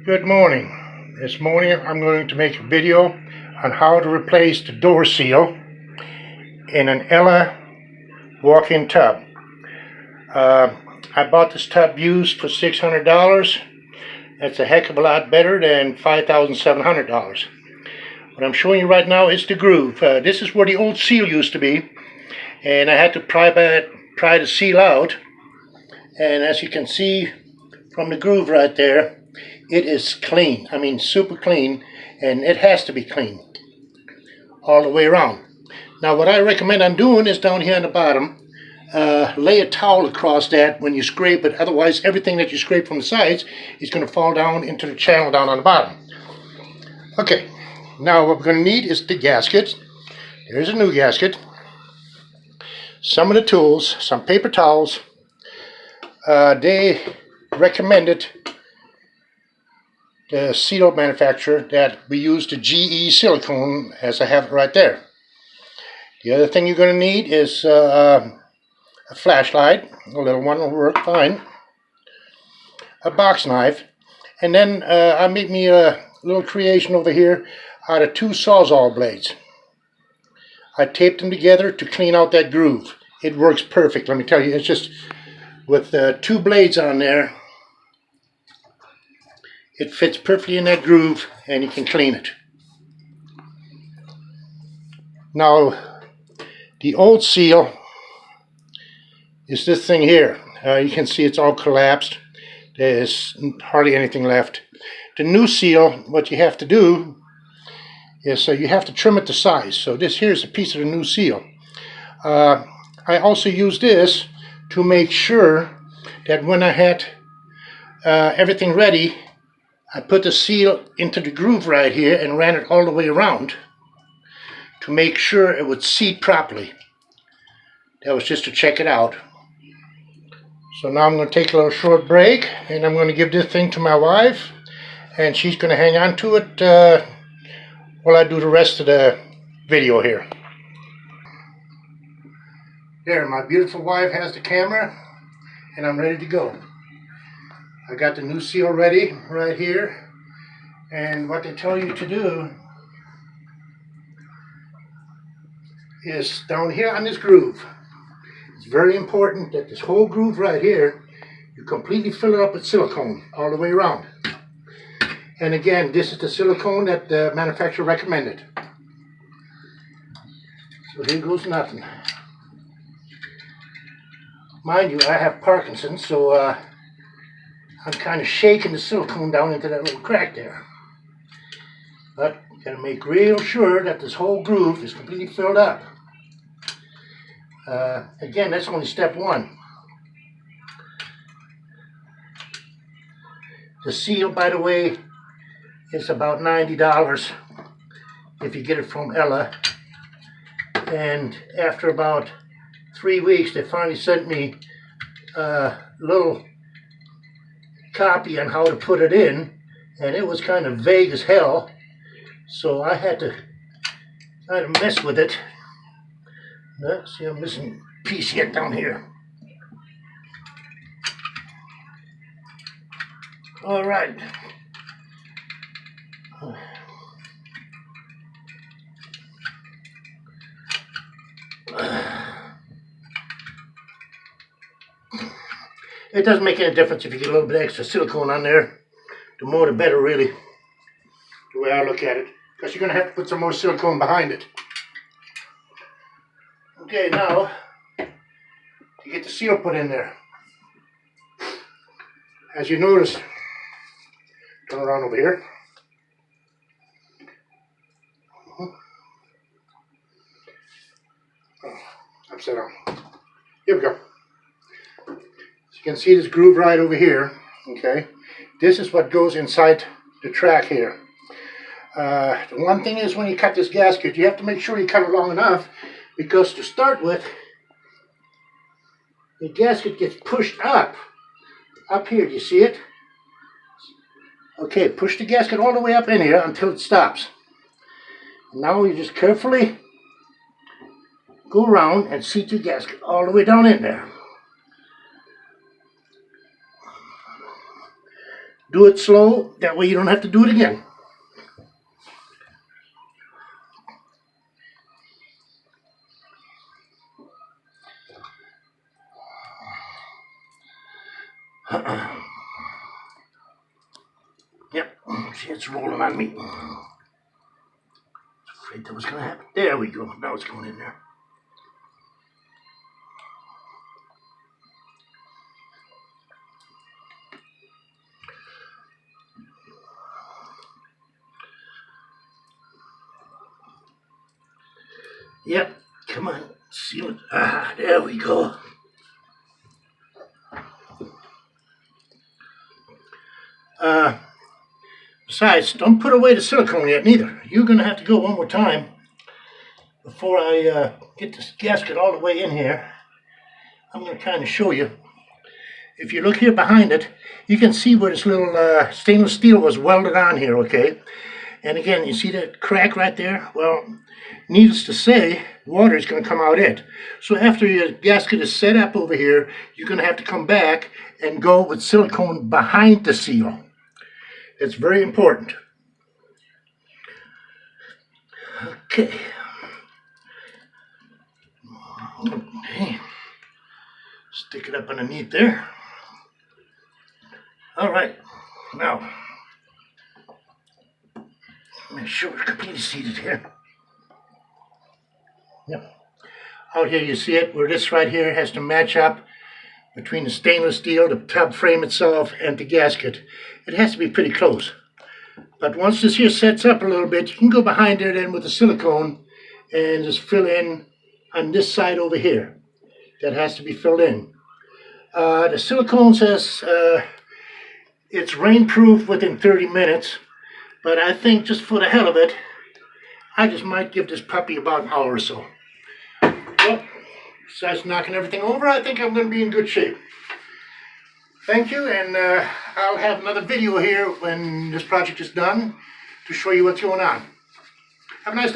Good morning. This morning I'm going to make a video on how to replace the door seal in an Ella walk-in tub. I bought this tub used for $600. That's a heck of a lot better than $5,700. What I'm showing you right now is the groove. This is where the old seal used to be, and I had to pry the seal out, and as you can see from the groove right there, it is clean. I mean, super clean, and it has to be clean all the way around. Now, what I recommend on doing is down here on the bottom, lay a towel across that when you scrape it. Otherwise, everything that you scrape from the sides is going to fall down into the channel down on the bottom. Okay, now what we're going to need is the gasket. There's a new gasket. Some of the tools, some paper towels. They recommended, the seal manufacturer, that we use the GE silicone, as I have it right there. The other thing you're going to need is a flashlight. A little one will work fine. A box knife. And then I made me a little creation over here out of two Sawzall blades. I taped them together to clean out that groove. It works perfect, let me tell you. It's just with two blades on there, it fits perfectly in that groove, and you can clean it. Now, the old seal is this thing here. You can see it's all collapsed. There's hardly anything left. The new seal, what you have to do is you have to trim it to size. So this here is a piece of the new seal. I also use this to make sure that when I had everything ready, I put the seal into the groove right here and ran it all the way around to make sure it would seat properly. That was just to check it out. So now I'm going to take a little short break, and I'm going to give this thing to my wife, and she's going to hang on to it while I do the rest of the video here. There, my beautiful wife has the camera, and I'm ready to go. I got the new seal ready right here, and what they tell you to do is down here on this groove. It's very important that this whole groove right here, you completely fill it up with silicone all the way around. And again, this is the silicone that the manufacturer recommended. So here goes nothing. Mind you, I have Parkinson's, so I'm kind of shaking the silicone down into that little crack there. But you gotta make real sure that this whole groove is completely filled up. Again, that's only step one. The seal, by the way, is about $90 if you get it from Ella. And after about 3 weeks, they finally sent me a little copy on how to put it in, and it was kind of vague as hell, so I had to kind of mess with it. See, I'm missing a piece yet down here. All right. It doesn't make any difference if you get a little bit extra silicone on there. The more the better, really, the way I look at it, because you're going to have to put some more silicone behind it. Okay, now to get the seal put in there. As you notice, turn around over here. Oh, upside down. Here we go. So you can see this groove right over here. Okay, this is what goes inside the track here. The one thing is, when you cut this gasket, you have to make sure you cut it long enough, because to start with, the gasket gets pushed up here. Do you see it? Okay, push the gasket all the way up in here until it stops. Now you just carefully go around and seat your gasket all the way down in there. Do it slow, that way you don't have to do it again. Yep, see, it's rolling on me. Afraid that was gonna happen. There we go. Now it's going in there. Yep, come on, seal it. Ah, there we go. Besides, don't put away the silicone yet neither. You're gonna have to go one more time before I get this gasket all the way in here. I'm gonna kind of show you. If you look here behind it, you can see where this little stainless steel was welded on here, okay? And again, you see that crack right there? Well, needless to say, water is going to come out it. So after your gasket is set up over here, you're going to have to come back and go with silicone behind the seal. It's very important. Okay. Okay. Stick it up underneath there. All right. Now, make sure we're completely seated here. Yep. Out here you see it, where this right here has to match up between the stainless steel, the tub frame itself, and the gasket. It has to be pretty close. But once this here sets up a little bit, you can go behind there then with the silicone and just fill in on this side over here. That has to be filled in. The silicone says it's rainproof within 30 minutes, but I think just for the hell of it, I just might give this puppy about an hour or so. Well, besides knocking everything over, I think I'm going to be in good shape. Thank you, and I'll have another video here when this project is done to show you what's going on. Have a nice day.